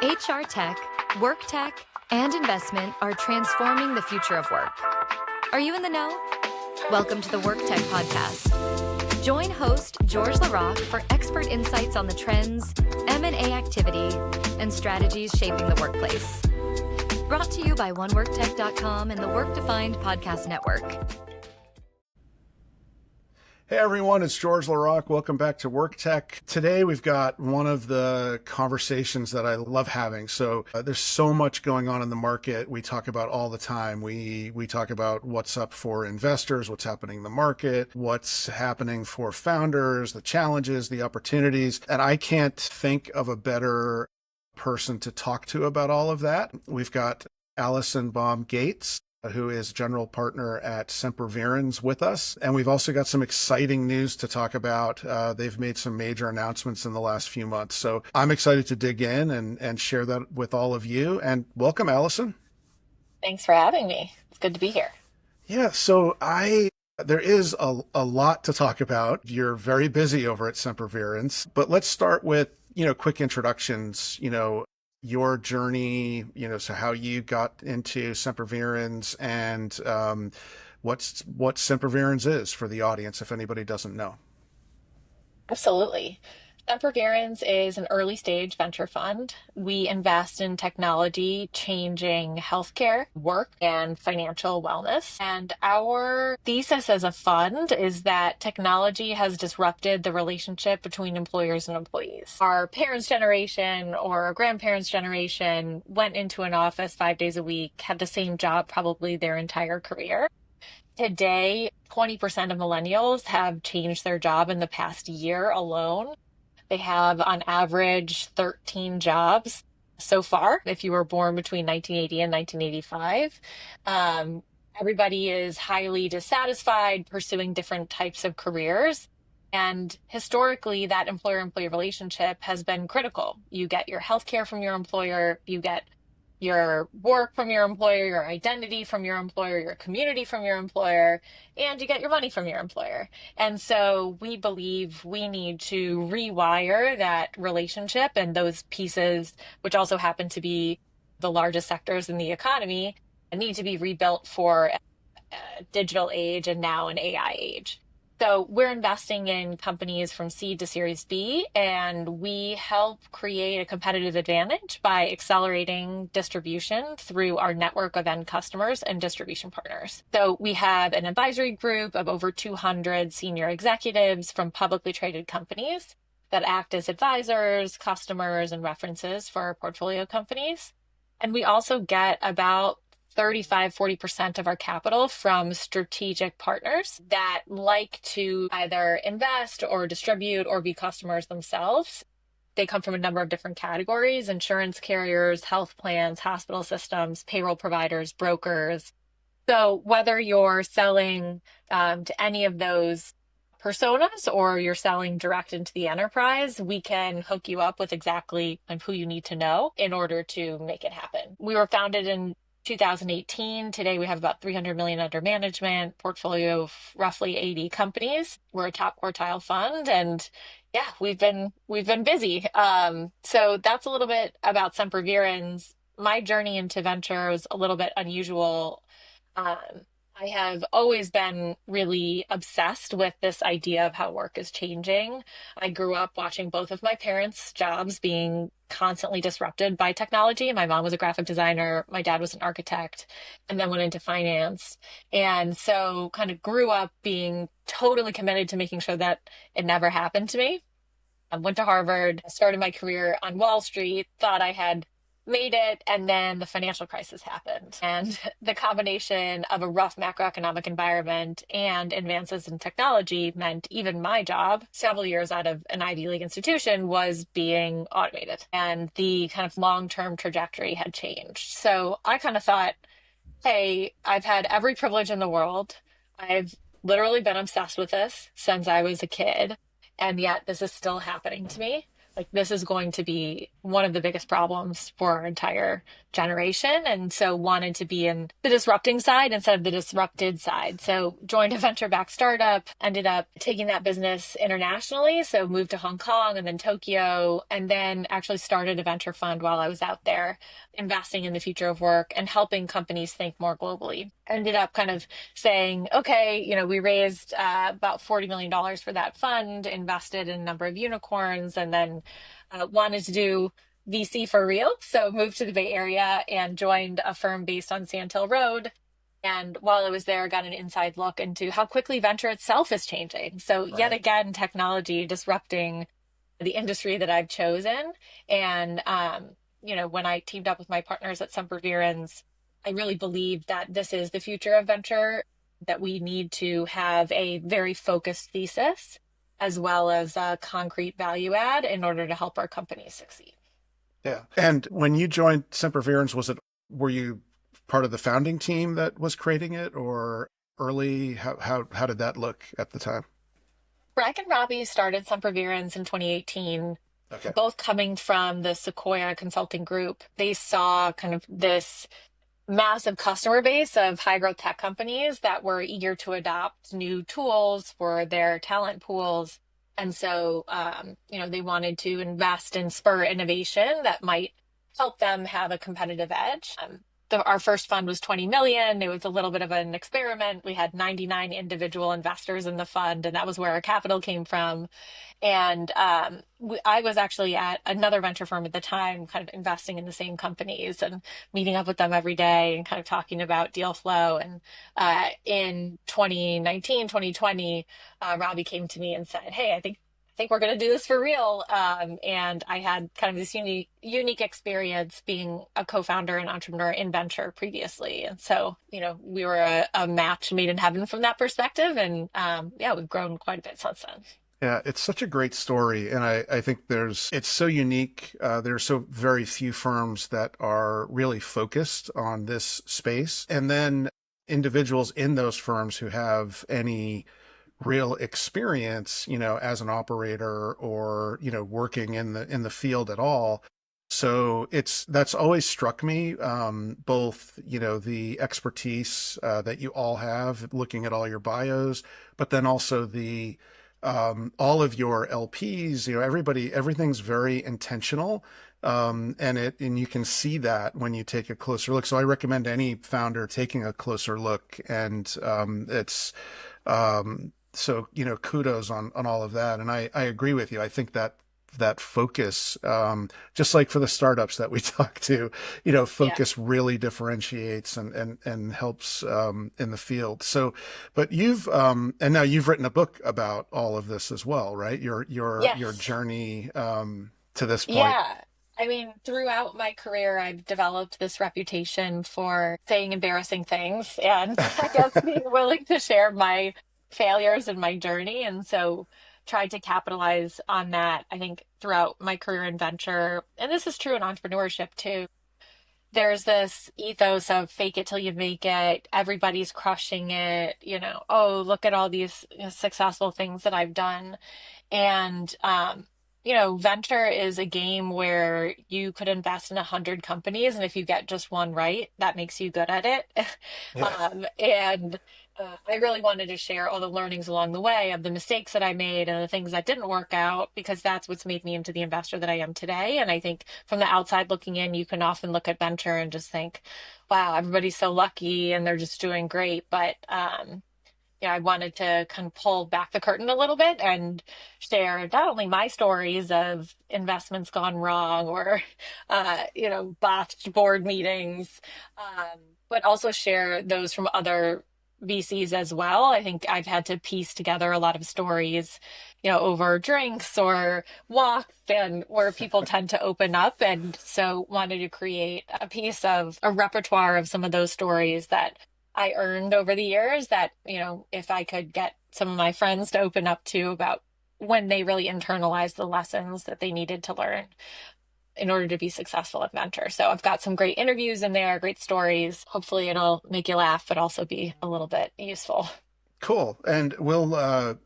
HR tech, work tech, and investment are transforming the future of work. Are you in the know? Welcome to the WorkTech podcast. Join host George LaRocque for expert insights on the trends, M&A activity, and strategies shaping the workplace. Brought to you by oneworktech.com and the Work Defined Podcast Network. Hey everyone, it's George LaRocque. Welcome back to WorkTech. Today we've got one of the conversations that I love having. So there's so much going on in the market we talk about all the time. We talk about what's up for investors, what's happening in the market, what's happening for founders, the challenges, the opportunities. And I can't think of a better person to talk to about all of that. We've got Allison Baum Gates, who is general partner at Semper Virens with us. And we've also got some exciting news to talk about. They've made some major announcements in the last few months. So I'm excited to dig in and share that with all of you. And welcome, Allison. Thanks for having me. It's good to be here. Yeah, so there is a lot to talk about. You're very busy over at Semper Virens, but let's start with, quick introductions, your journey, so how you got into Semper Virens and what Semper Virens is for the audience, if anybody doesn't know. Absolutely. Semper Virens is an early stage venture fund. We invest in technology changing healthcare, work, and financial wellness. And our thesis as a fund is that technology has disrupted the relationship between employers and employees. Our parents' generation or our grandparents' generation went into an office 5 days a week, had the same job probably their entire career. Today, 20% of millennials have changed their job in the past year alone. They have, on average, 13 jobs so far, if you were born between 1980 and 1985. Everybody is highly dissatisfied, pursuing different types of careers. And historically, that employer-employee relationship has been critical. You get your healthcare from your employer, you get your work from your employer, your identity from your employer, your community from your employer, and you get your money from your employer. And so we believe we need to rewire that relationship, and those pieces, which also happen to be the largest sectors in the economy, need to be rebuilt for a digital age and now an AI age. So we're investing in companies from seed to Series B, and we help create a competitive advantage by accelerating distribution through our network of end customers and distribution partners. So we have an advisory group of over 200 senior executives from publicly traded companies that act as advisors, customers, and references for our portfolio companies. And we also get about 35-40% of our capital from strategic partners that like to either invest or distribute or be customers themselves. They come from a number of different categories: insurance carriers, health plans, hospital systems, payroll providers, brokers. So whether you're selling to any of those personas or you're selling direct into the enterprise, we can hook you up with exactly who you need to know in order to make it happen. We were founded in 2018. Today we have about 300 million under management, portfolio of roughly 80 companies. We're a top quartile fund, and yeah, we've been busy. So that's a little bit about Semper Virens. My journey into venture was a little bit unusual. I have always been really obsessed with this idea of how work is changing. I grew up watching both of my parents' jobs being constantly disrupted by technology. My mom was a graphic designer, my dad was an architect, and then went into finance. And so kind of grew up being totally committed to making sure that it never happened to me. I went to Harvard, started my career on Wall Street, thought I had made it, and then the financial crisis happened. And the combination of a rough macroeconomic environment and advances in technology meant even my job, several years out of an Ivy League institution, was being automated. And the kind of long-term trajectory had changed. So I kind of thought, hey, I've had every privilege in the world. I've literally been obsessed with this since I was a kid. And yet this is still happening to me. like this is going to be one of the biggest problems for our entire generation. And so wanted to be in the disrupting side instead of the disrupted side. So joined a venture-backed startup, ended up taking that business internationally. So moved to Hong Kong and then Tokyo, and then actually started a venture fund while I was out there, investing in the future of work and helping companies think more globally. Ended up kind of saying, okay, we raised about $40 million for that fund, invested in a number of unicorns, and then wanted to do VC for real. So moved to the Bay Area and joined a firm based on Sand Hill Road. And while I was there, I got an inside look into how quickly venture itself is changing. So yet Right. again, technology disrupting the industry that I've chosen. And, when I teamed up with my partners at Semper Virens, I really believe that this is the future of venture, that we need to have a very focused thesis as well as a concrete value add in order to help our companies succeed. Yeah. And when you joined Semper Virens, were you part of the founding team that was creating it, or early? How did that look at the time? Brack and Robbie started Semper Virens in 2018, Okay. both coming from the Sequoia Consulting Group. They saw kind of this massive customer base of high growth tech companies that were eager to adopt new tools for their talent pools. And so, they wanted to invest and spur innovation that might help them have a competitive edge. Our first fund was 20 million. It was a little bit of an experiment. We had 99 individual investors in the fund, and that was where our capital came from. And I was actually at another venture firm at the time, kind of investing in the same companies and meeting up with them every day and kind of talking about deal flow. And in 2019, 2020, Robbie came to me and said, "Hey, I think we're going to do this for real." And I had kind of this unique experience being a co-founder and entrepreneur in venture previously. And so, we were a match made in heaven from that perspective. And yeah, we've grown quite a bit since then. Yeah, it's such a great story. And I think it's so unique. There are so very few firms that are really focused on this space. And then individuals in those firms who have any real experience, as an operator or, working in the field at all. So that's always struck me, both, the expertise that you all have looking at all your bios, but then also all of your LPs, everything's very intentional. And you can see that when you take a closer look. So I recommend any founder taking a closer look, and so, kudos on all of that. And I agree with you. I think that focus, just like for the startups that we talk to, Yeah. focus really differentiates and helps in the field. So, but and now you've written a book about all of this as well, right? Your Yes. journey to this point. Yeah. I mean, throughout my career, I've developed this reputation for saying embarrassing things and I guess being willing to share my failures and my journey. And so tried to capitalize on that, I think, throughout my career in venture. And this is true in entrepreneurship too. There's this ethos of fake it till you make it. Everybody's crushing it. Oh, look at all these successful things that I've done. And, venture is a game where you could invest in 100 companies, and if you get just one right, that makes you good at it. Yeah. And I really wanted to share all the learnings along the way of the mistakes that I made and the things that didn't work out, because that's what's made me into the investor that I am today. And I think from the outside looking in, you can often look at venture and just think, wow, everybody's so lucky and they're just doing great. But I wanted to kind of pull back the curtain a little bit and share not only my stories of investments gone wrong or, botched board meetings, but also share those from other VCs as well. I think I've had to piece together a lot of stories, over drinks or walks and where people tend to open up. And so wanted to create a piece of a repertoire of some of those stories that I earned over the years that, if I could get some of my friends to open up to about when they really internalized the lessons that they needed to learn in order to be successful at venture. So I've got some great interviews in there, great stories. Hopefully it'll make you laugh, but also be a little bit useful. Cool. And I'll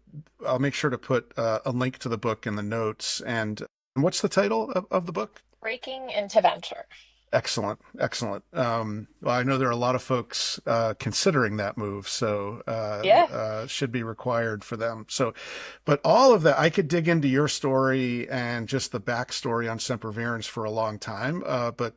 make sure to put a link to the book in the notes. And And what's the title of the book? Breaking into venture. Excellent, excellent. Well, I know there are a lot of folks considering that move, so Yeah. should be required for them. So, but all of that, I could dig into your story and just the backstory on Semper Virens for a long time. But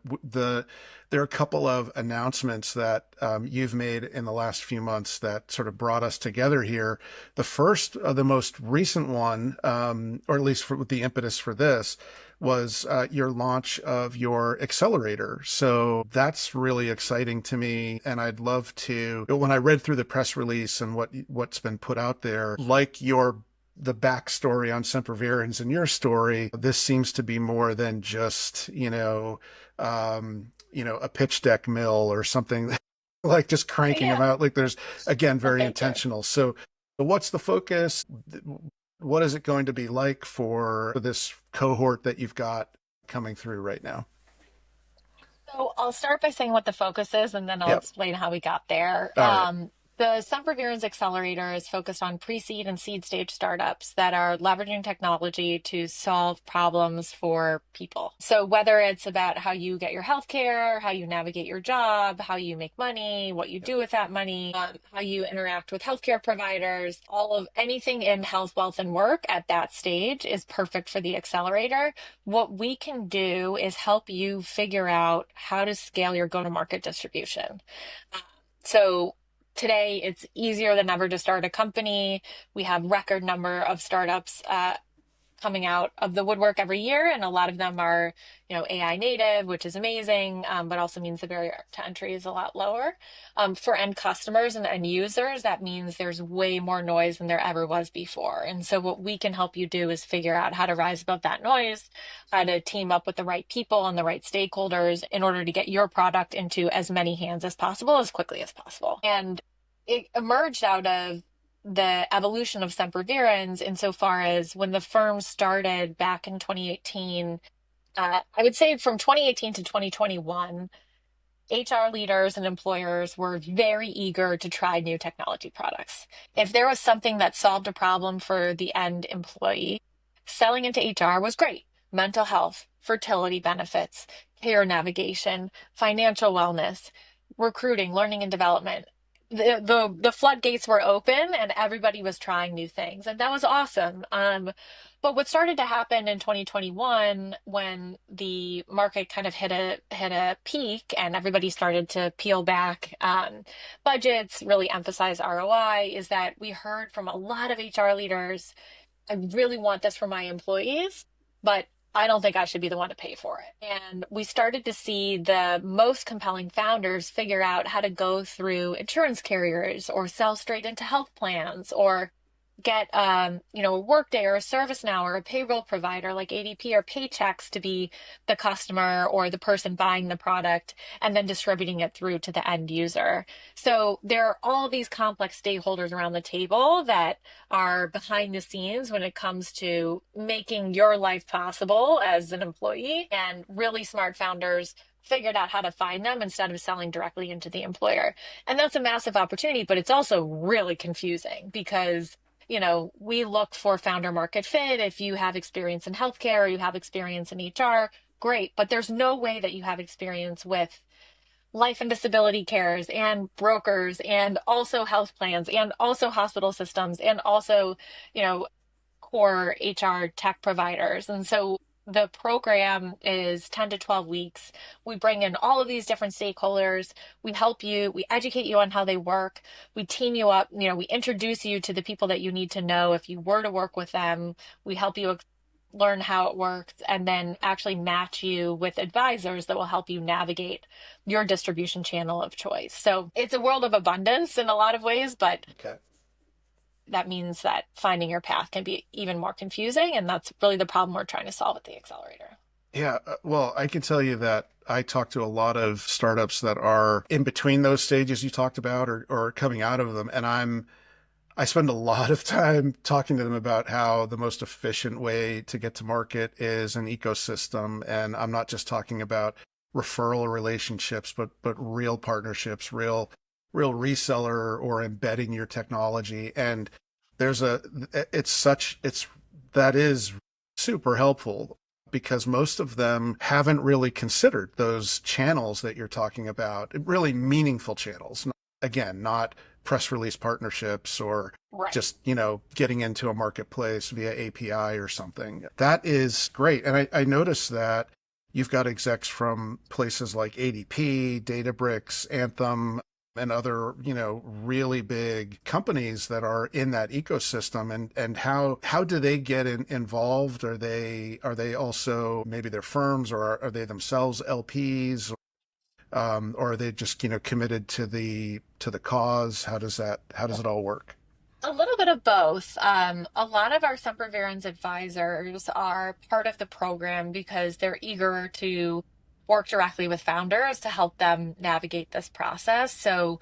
there are a couple of announcements that you've made in the last few months that sort of brought us together here. The first, the most recent one, or at least with the impetus for this, was your launch of your accelerator. So that's really exciting to me. And I'd love to, when I read through the press release and what's been put out there, like the backstory on Semper Virens and your story, this seems to be more than just, a pitch deck mill or something like just cranking them out. Like there's, again, very intentional. So what's the focus? What is it going to be like for this cohort that you've got coming through right now? So I'll start by saying what the focus is, and then I'll Yep. explain how we got there. All right. The Semper Virens Accelerator is focused on pre-seed and seed stage startups that are leveraging technology to solve problems for people. So whether it's about how you get your healthcare, how you navigate your job, how you make money, what you do with that money, how you interact with healthcare providers, all of anything in health, wealth, and work at that stage is perfect for the accelerator. What we can do is help you figure out how to scale your go-to-market distribution. So today it's easier than ever to start a company. We have record number of startups coming out of the woodwork every year, and a lot of them are, AI native, which is amazing, but also means the barrier to entry is a lot lower. For end customers and end users, that means there's way more noise than there ever was before. And so what we can help you do is figure out how to rise above that noise, how to team up with the right people and the right stakeholders in order to get your product into as many hands as possible, as quickly as possible. And it emerged out of the evolution of Semper Virens insofar as when the firm started back in 2018, I would say from 2018 to 2021, HR leaders and employers were very eager to try new technology products. If there was something that solved a problem for the end employee, selling into HR was great. Mental health, fertility benefits, care navigation, financial wellness, recruiting, learning and development. The floodgates were open and everybody was trying new things, and that was awesome. But what started to happen in 2021 when the market kind of hit a peak and everybody started to peel back budgets, really emphasize ROI, is that we heard from a lot of HR leaders, I really want this for my employees, but I don't think I should be the one to pay for it. And we started to see the most compelling founders figure out how to go through insurance carriers or sell straight into health plans or get a Workday or a ServiceNow or a payroll provider like ADP or Paychex to be the customer or the person buying the product and then distributing it through to the end user. So there are all these complex stakeholders around the table that are behind the scenes when it comes to making your life possible as an employee, and really smart founders figured out how to find them instead of selling directly into the employer. And that's a massive opportunity, but it's also really confusing because we look for founder market fit. If you have experience in healthcare or you have experience in HR, great. But there's no way that you have experience with life and disability cares and brokers and also health plans and also hospital systems and also, core HR tech providers. And so the program is 10 to 12 weeks. We bring in all of these different stakeholders. We help you, we educate you on how they work. We team you up, we introduce you to the people that you need to know if you were to work with them. We help you learn how it works and then actually match you with advisors that will help you navigate your distribution channel of choice. So it's a world of abundance in a lot of ways, but Okay. that means that finding your path can be even more confusing. And that's really the problem we're trying to solve with the accelerator. Yeah. Well, I can tell you that I talk to a lot of startups that are in between those stages you talked about or coming out of them. And I spend a lot of time talking to them about how the most efficient way to get to market is an ecosystem. And I'm not just talking about referral relationships, but real partnerships, real reseller or embedding your technology. And that is super helpful. because most of them haven't really considered those channels that you're talking about, really meaningful channels. Again, not press release partnerships or Right. just, getting into a marketplace via API or something. That is great. And I noticed that you've got execs from places like ADP, Databricks, Anthem, and other, really big companies that are in that ecosystem. And how do they get involved? Are they also, maybe they're firms, or are they themselves LPs? Or are they just, committed to the cause? How does it all work? A little bit of both. A lot of our Semper Virens advisors are part of the program because they're eager to work directly with founders to help them navigate this process. So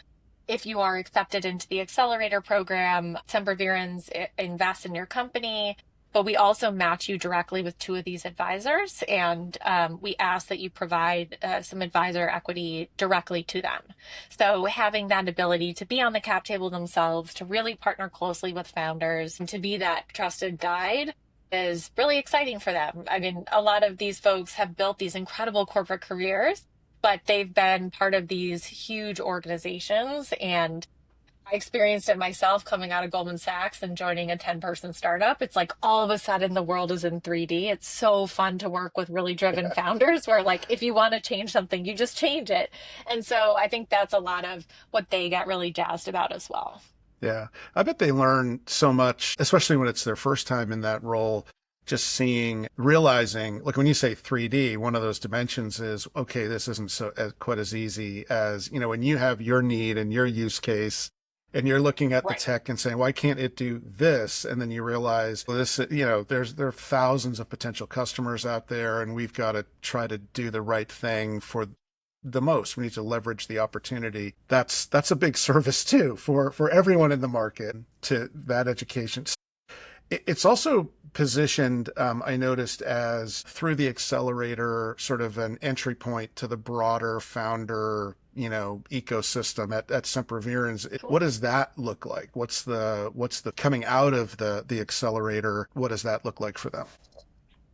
if you are accepted into the accelerator program, Semper Virens invests in your company, but we also match you directly with two of these advisors. And we ask that you provide some advisor equity directly to them. So having that ability to be on the cap table themselves, to really partner closely with founders, and to be that trusted guide is really exciting for them. I mean, a lot of these folks have built these incredible corporate careers, but they've been part of these huge organizations. And I experienced it myself coming out of Goldman Sachs and joining a 10-person startup. It's like all of a sudden the world is in 3D. It's so fun to work with really driven founders where, like, if you want to change something, you just change it. And so I think that's a lot of what they get really jazzed about as well. Yeah. I bet they learn so much, especially when it's their first time in that role, just realizing, like when you say 3D, one of those dimensions is, okay, this isn't quite as easy as, when you have your need and your use case and you're looking at the Right. tech and saying, why can't it do this? And then you realize, well, there are thousands of potential customers out there, and we've got to try to do the right thing for the most. We need to leverage the opportunity. That's a big service too for everyone in the market, to that education. It's also positioned, I noticed, as through the accelerator, sort of an entry point to the broader founder, ecosystem at Semper Virens. What does that look like? What's the coming out of the accelerator? What does that look like for them?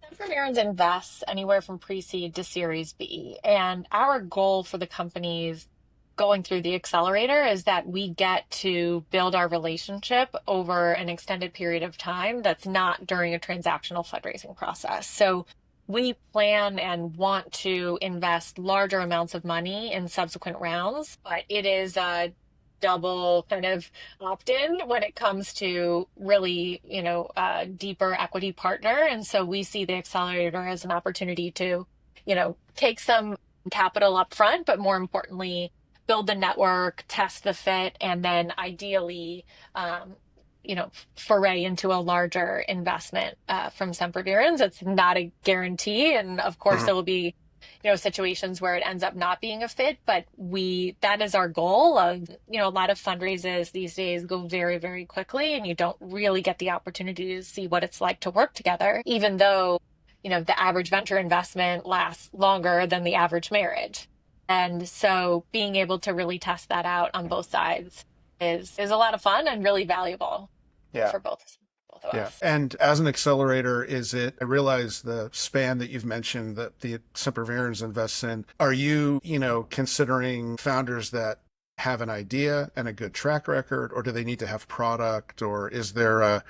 Semper Virens invests anywhere from pre-seed to Series B. And our goal for the companies going through the accelerator is that we get to build our relationship over an extended period of time that's not during a transactional fundraising process. So we plan and want to invest larger amounts of money in subsequent rounds, but it is a double kind of opt-in when it comes to really, deeper equity partner. And so we see the accelerator as an opportunity to, take some capital up front, but more importantly, build the network, test the fit, and then ideally, foray into a larger investment from Semper Virens. It's not a guarantee. And of course, there will be, situations where it ends up not being a fit, but that is our goal of, a lot of fundraisers these days go very, very quickly, and you don't really get the opportunity to see what it's like to work together, even though, the average venture investment lasts longer than the average marriage. And so being able to really test that out on both sides is a lot of fun and really valuable for both of us. And as an accelerator, I realize the span that you've mentioned that the Semper Virens invests in. Are you, considering founders that have an idea and a good track record, or do they need to have product, or is there a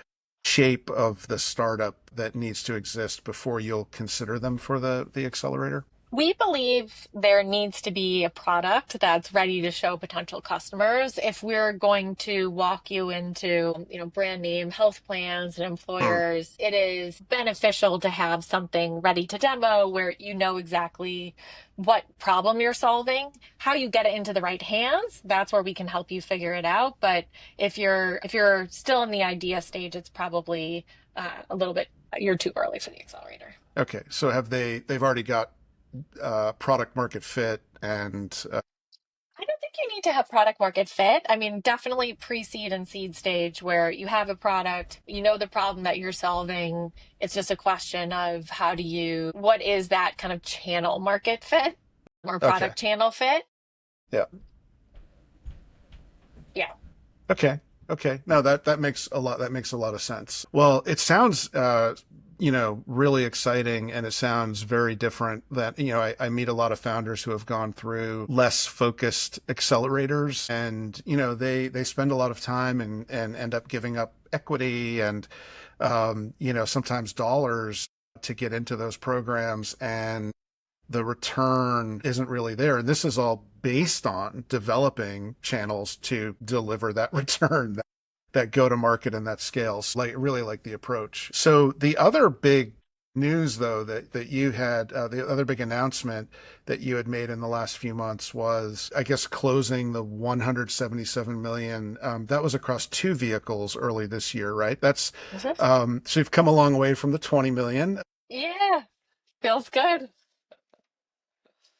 shape of the startup that needs to exist before you'll consider them for the accelerator? We believe there needs to be a product that's ready to show potential customers. If we're going to walk you into, brand name health plans and employers, it is beneficial to have something ready to demo where you know exactly what problem you're solving. How you get it into the right hands, that's where we can help you figure it out. But if you're still in the idea stage, it's probably you're too early for the accelerator. Okay, so they've already got product market fit, and I don't think you need to have product market fit. I mean, definitely pre-seed and seed stage where you have a product, the problem that you're solving. It's just a question of what is that kind of channel market fit or product channel fit? Yeah. Yeah. Okay. No, that makes a lot of sense. Well, it sounds really exciting, and it sounds very different that, I meet a lot of founders who have gone through less focused accelerators, and, they spend a lot of time and end up giving up equity and, sometimes dollars to get into those programs, and the return isn't really there. And this is all based on developing channels to deliver that return, that go to market and that scales. Like, really like the approach. So the other big news, though, that you had, the other big announcement that you had made in the last few months was, I guess, closing the 177 million. That was across two vehicles early this year, right? That's so you've come a long way from the 20 million. Yeah, feels good.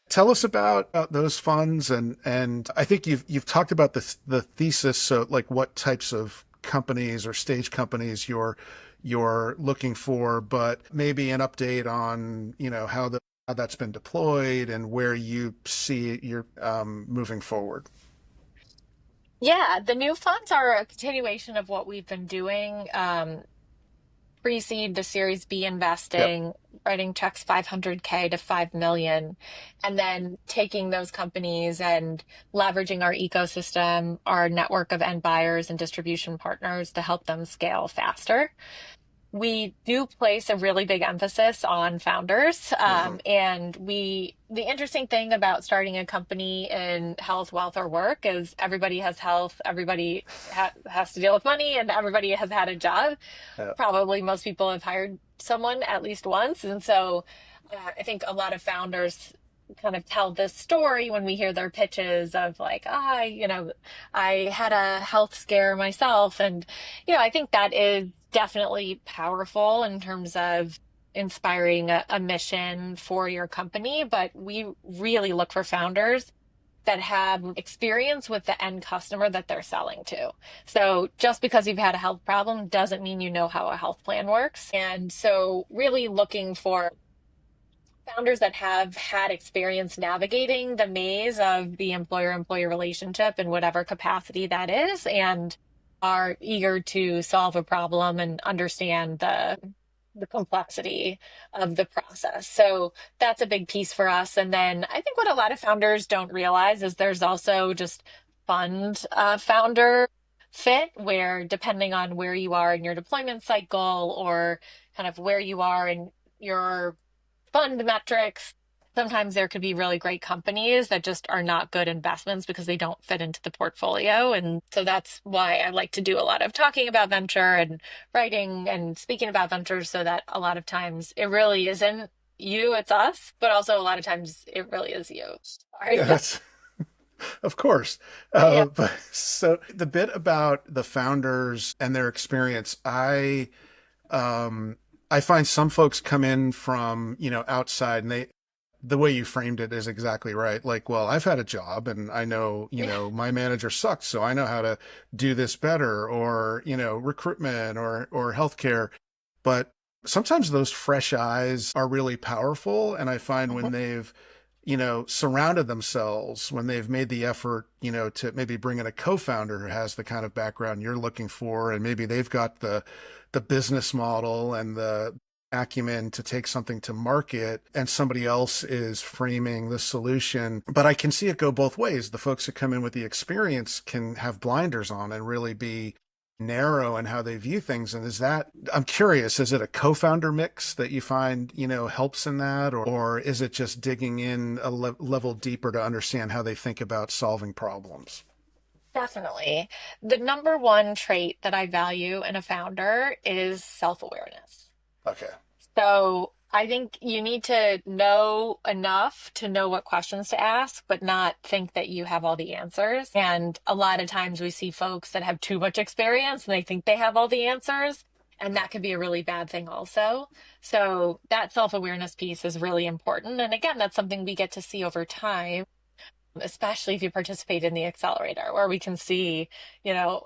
Tell us about those funds, and I think you've talked about the thesis. So, like, what types of companies or stage companies you're looking for, but maybe an update on how that's been deployed and where you see you're moving forward. Yeah, the new funds are a continuation of what we've been doing. Pre-seed the Series B Yep. investing, writing checks 500K to 5 million, and then taking those companies and leveraging our ecosystem, our network of end buyers and distribution partners to help them scale faster. We do place a really big emphasis on founders. Hmm. The interesting thing about starting a company in health, wealth, or work is everybody has health, everybody has to deal with money, and everybody has had a job. Yeah. Probably most people have hired someone at least once. And so I think a lot of founders kind of tell this story when we hear their pitches of like, I had a health scare myself. And, I think that is definitely powerful in terms of inspiring a mission for your company. But we really look for founders that have experience with the end customer that they're selling to. So just because you've had a health problem doesn't mean you know how a health plan works. And so really looking for founders that have had experience navigating the maze of the employer-employee relationship in whatever capacity that is, and are eager to solve a problem and understand the complexity of the process. So that's a big piece for us. And then I think what a lot of founders don't realize is there's also just fund founder fit, where depending on where you are in your deployment cycle or kind of where you are in your fund metrics, sometimes there could be really great companies that just are not good investments because they don't fit into the portfolio. And so that's why I like to do a lot of talking about venture and writing and speaking about ventures, so that a lot of times it really isn't you, it's us, but also a lot of times it really is you. Sorry. Yeah, that's of course. Yeah. But so the bit about the founders and their experience, I find some folks come in from, outside, and the way you framed it is exactly right. Like, well, I've had a job and I know, Yeah. my manager sucks, so I know how to do this better, or, recruitment or healthcare. But sometimes those fresh eyes are really powerful. And I find when Mhm. they've, surrounded themselves, when they've made the effort, to maybe bring in a co-founder who has the kind of background you're looking for, and maybe they've got the business model and the acumen to take something to market, and somebody else is framing the solution. But I can see it go both ways. The folks that come in with the experience can have blinders on and really be narrow in how they view things. And I'm curious, is it a co-founder mix that you find, helps in that, or is it just digging in a level deeper to understand how they think about solving problems? Definitely. The number one trait that I value in a founder is self-awareness. Okay. So I think you need to know enough to know what questions to ask, but not think that you have all the answers. And a lot of times we see folks that have too much experience and they think they have all the answers. And that could be a really bad thing also. So that self-awareness piece is really important. And again, that's something we get to see over time, especially if you participate in the accelerator, where we can see,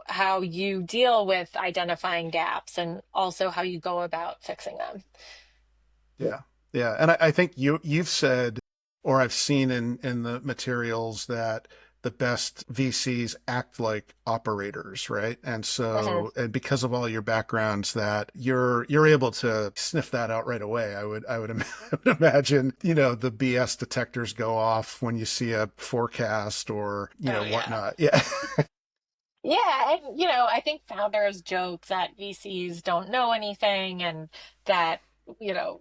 how you deal with identifying gaps and also how you go about fixing them. Yeah. Yeah. And I think you've said, or I've seen in the materials, that the best VCs act like operators, right? And Mhm. so, and because of all your backgrounds, that you're able to sniff that out right away. I would imagine, the BS detectors go off when you see a forecast or Oh yeah. whatnot. Yeah. Yeah, and I think founders joke that VCs don't know anything and that,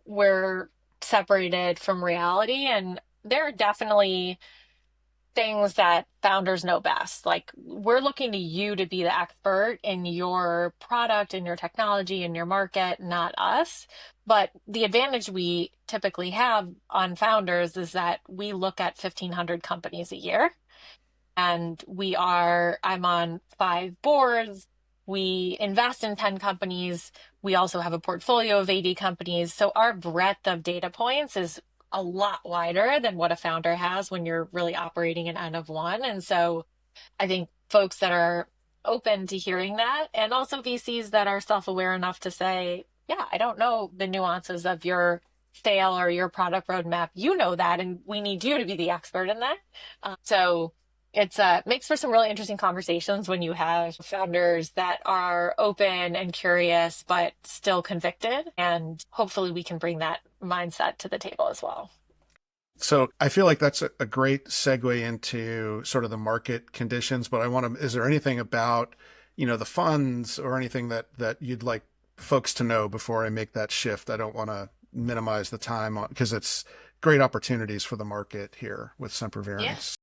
we're separated from reality. And there are definitely things that founders know best. Like we're looking to you to be the expert in your product, in your technology, in your market, not us. But the advantage we typically have on founders is that we look at 1,500 companies a year, and I'm on 5 boards. We invest in 10 companies. We also have a portfolio of 80 companies. So our breadth of data points is a lot wider than what a founder has when you're really operating an N of one. And so I think folks that are open to hearing that, and also VCs that are self-aware enough to say, yeah, I don't know the nuances of your sale or your product roadmap. You know that, and we need you to be the expert in that. So it's makes for some really interesting conversations when you have founders that are open and curious, but still convicted. And hopefully we can bring that mindset to the table as well. So I feel like that's a great segue into sort of the market conditions, but is there anything about, the funds or anything that you'd like folks to know before I make that shift? I don't want to minimize the time on because it's great opportunities for the market here with Semper Yeah. Virens.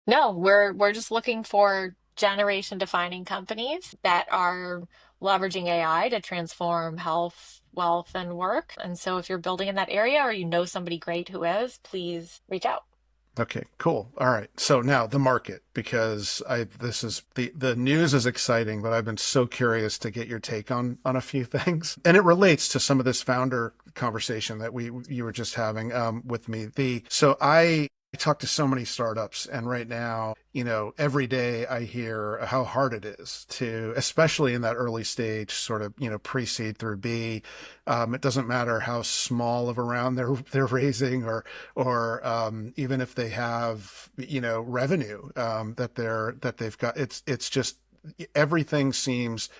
No, we're just looking for generation defining companies that are leveraging AI to transform health, wealth, and work. And so if you're building in that area or you know somebody great who is, please reach out. Okay, cool. All right. So now the market, because this is the news is exciting, but I've been so curious to get your take on a few things, and it relates to some of this founder conversation that you were just having with me. I talk to so many startups, and right now, every day I hear how hard it is to, especially in that early stage, sort of, pre-seed through B. It doesn't matter how small of a round they're raising, or even if they have, revenue that they've got. It's just everything seems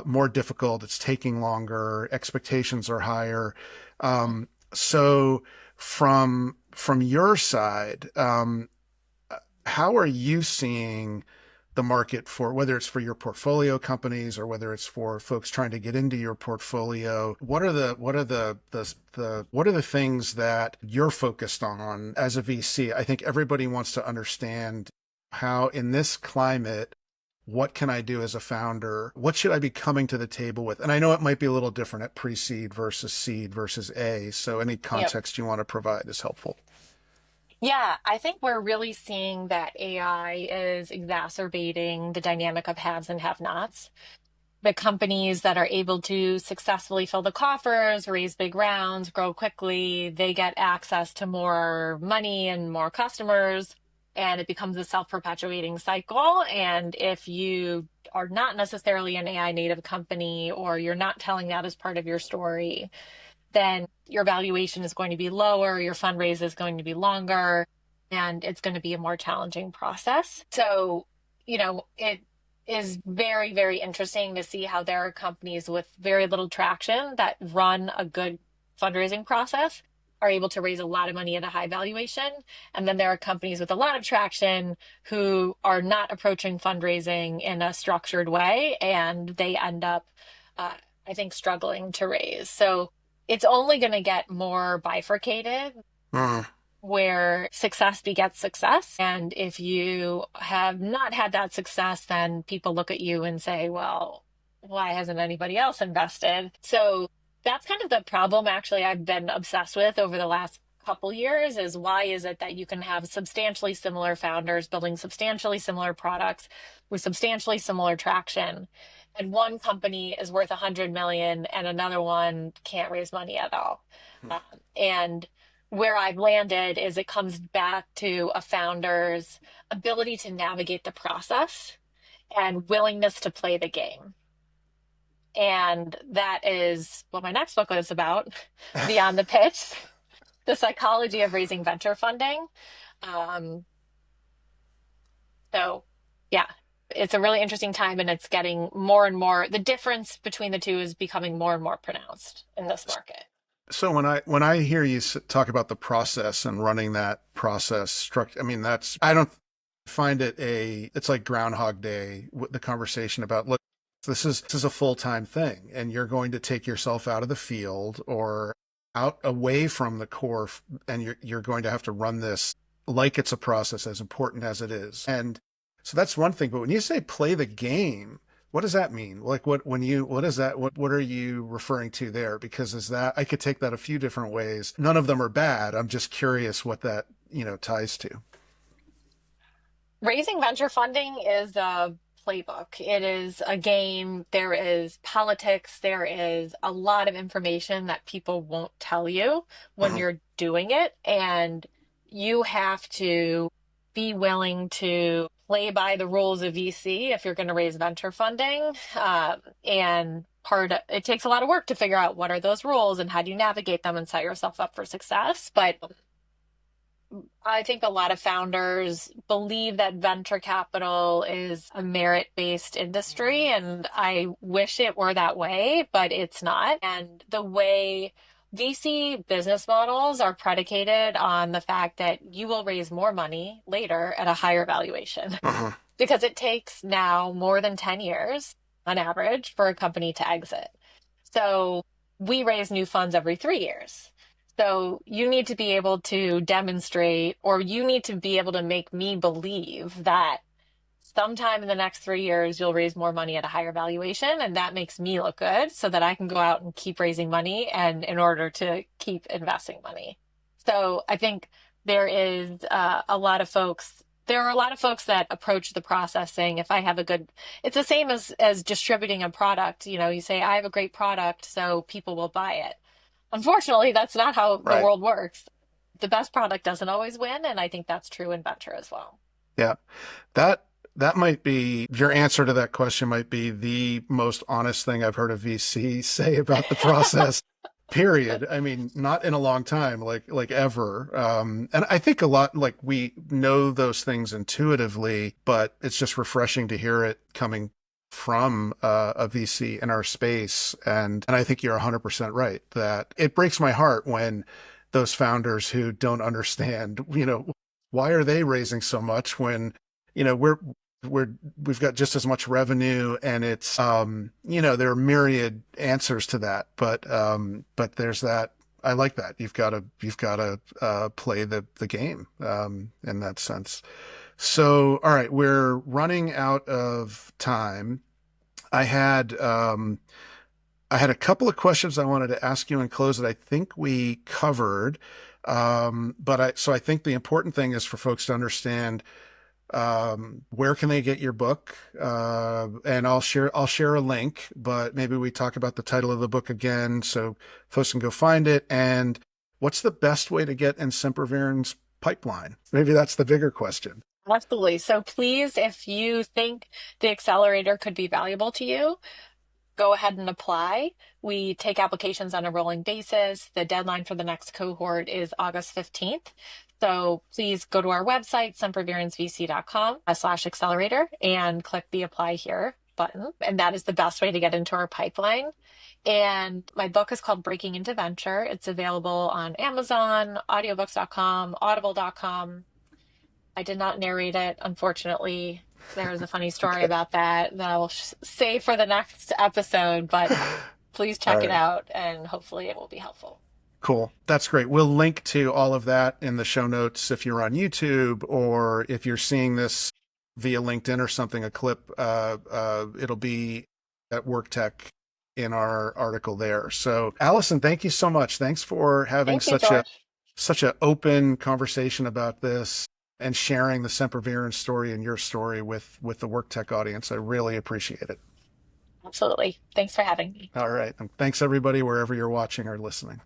more difficult. It's taking longer. Expectations are higher. So from your side, how are you seeing the market for whether it's for your portfolio companies or whether it's for folks trying to get into your portfolio? What are the things that you're focused on as a VC? I think everybody wants to understand how in this climate, what can I do as a founder? What should I be coming to the table with? And I know it might be a little different at pre-seed versus seed versus A. So any Yep. context you want to provide is helpful. Yeah, I think we're really seeing that AI is exacerbating the dynamic of haves and have-nots. The companies that are able to successfully fill the coffers, raise big rounds, grow quickly, they get access to more money and more customers, and it becomes a self-perpetuating cycle. And if you are not necessarily an AI native company or you're not telling that as part of your story, then your valuation is going to be lower, your fundraise is going to be longer, and it's going to be a more challenging process. So, it is very, very interesting to see how there are companies with very little traction that run a good fundraising process, are able to raise a lot of money at a high valuation. And then there are companies with a lot of traction who are not approaching fundraising in a structured way, and they end up, uh, I think, struggling to raise. So it's only going to get more bifurcated Mm. where success begets success. And if you have not had that success, then people look at you and say, well, why hasn't anybody else invested? So that's kind of the problem actually I've been obsessed with over the last couple years is why is it that you can have substantially similar founders building substantially similar products with substantially similar traction, and one company is worth 100 million and another one can't raise money at all. Um, and where I've landed is it comes back to a founder's ability to navigate the process and willingness to play the game. And that is what my next book is about, Beyond the Pitch, the psychology of raising venture funding. Um, So, yeah, it's a really interesting time and it's getting more and more, the difference between the two is becoming more and more pronounced in this market. So when I hear you talk about the process and running that process structure, I mean, I don't find it's like Groundhog Day, the conversation about, look, this is a full-time thing and you're going to take yourself out of the field or out away from the core and you're going to have to run this like it's a process as important as it is. And so that's one thing. But when you say play the game, what does that mean? Like what is that? What are you referring to there? Because I could take that a few different ways. None of them are bad. I'm just curious what that, ties to. Raising venture funding is a playbook. It is a game. There is politics. There is a lot of information that people won't tell you when Uh-huh. you're doing it. And you have to be willing to play by the rules of VC if you're going to raise venture funding. And it takes a lot of work to figure out what are those rules and how do you navigate them and set yourself up for success. But I think a lot of founders believe that venture capital is a merit-based industry, and I wish it were that way, but it's not. And the way VC business models are predicated on the fact that you will raise more money later at a higher valuation Uh-huh. because it takes now more than 10 years on average for a company to exit. So we raise new funds every 3 years. So you need to be able to demonstrate, or you need to be able to make me believe that sometime in the next 3 years, you'll raise more money at a higher valuation. And that makes me look good so that I can go out and keep raising money and in order to keep investing money. So I think there are a lot of folks that approach the process saying, if I have it's the same as distributing a product. You say, I have a great product, so people will buy it. Unfortunately, that's not how the Right. world works. The best product doesn't always win, and I think that's true in venture as well. Yeah. That that might be your answer to that question might be the most honest thing I've heard a VC say about the process. Period. I mean, not in a long time, like ever. And I think a lot like we know those things intuitively, but it's just refreshing to hear it coming from a VC in our space. And I think you're 100% right that it breaks my heart when those founders who don't understand, why are they raising so much when, you know, we're we've got just as much revenue and it's there are myriad answers to that, but there's that. I like that you've got to play the game in that sense. So all right, we're running out of time. I had a couple of questions I wanted to ask you and close that I think we covered. So I think the important thing is for folks to understand where can they get your book? And I'll share a link, but maybe we talk about the title of the book again so folks can go find it. And what's the best way to get in Semper Virens' pipeline? Maybe that's the bigger question. Absolutely. So please, if you think the accelerator could be valuable to you, go ahead and apply. We take applications on a rolling basis. The deadline for the next cohort is August 15th. So please go to our website, sempervirensvc.com/accelerator, and click the apply here button. And that is the best way to get into our pipeline. And my book is called Breaking into Venture. It's available on Amazon, audiobooks.com, audible.com. I did not narrate it, unfortunately. There is a funny story Okay. about that I will save for the next episode, but please All check it right. out and hopefully it will be helpful. Cool. That's great. We'll link to all of that in the show notes if you're on YouTube or if you're seeing this via LinkedIn or something, a clip, it'll be at WorkTech in our article there. So Allison, thank you so much. Thanks for having Thank you, such a George. such an open conversation about this and sharing the Semper Virens story and your story with the WorkTech audience. I really appreciate it. Absolutely. Thanks for having me. All right. And thanks everybody wherever you're watching or listening.